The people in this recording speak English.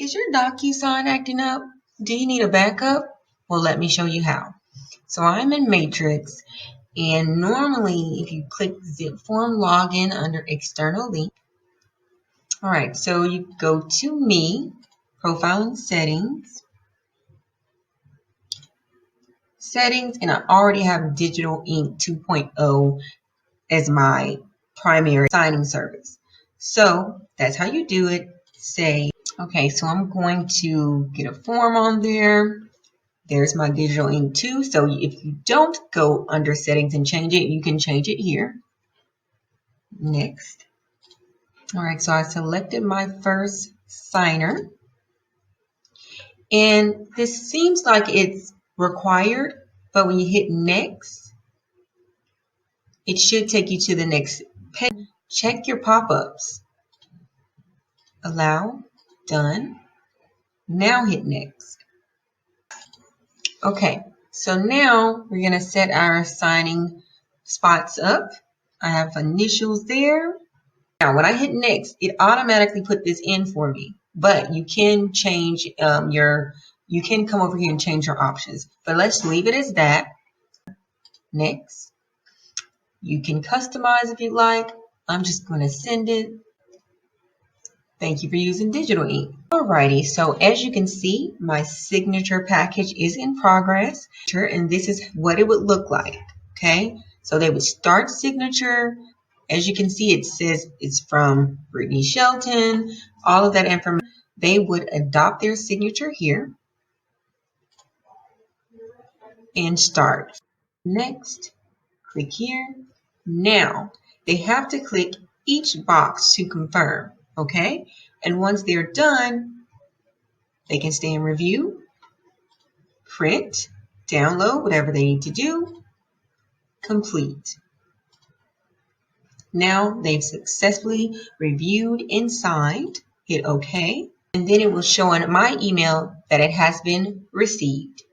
Is your DocuSign acting up? Do you need a backup? Well, let me show you how. So I'm in Matrix, and normally if you click Zip Form Login under External Link, all right, so you go to Me, Profile and Settings, and I already have Digital Ink 2.0 as my primary signing service. So that's how you do it. Say, okay, so I'm going to get a form on there. There's my Digital Ink 2. So if you don't go under Settings and change it, you can change it here. Next. All right, so I selected my first signer. And this seems like it's required, but when you hit Next, it should take you to the next page. Check your pop-ups. Allow, done. Now hit Next. Okay, so now we're going to set our signing spots up. I have initials there. Now, when I hit Next, it automatically put this in for me. But you can change you can come over here and change your options. But let's leave it as that. Next. You can customize if you like. I'm just going to send it. Thank you for using Digital Ink. Alrighty, so as you can see, my signature package is in progress. And this is what it would look like. Okay, so they would start signature. As you can see, it says it's from Brittany Shelton, all of that information. They would adopt their signature here and start. Next, click here. Now, they have to click each box to confirm, okay? And once they're done, they can stay and review, print, download, whatever they need to do, complete. Now they've successfully reviewed and signed. Hit OK, and then it will show on my email that it has been received.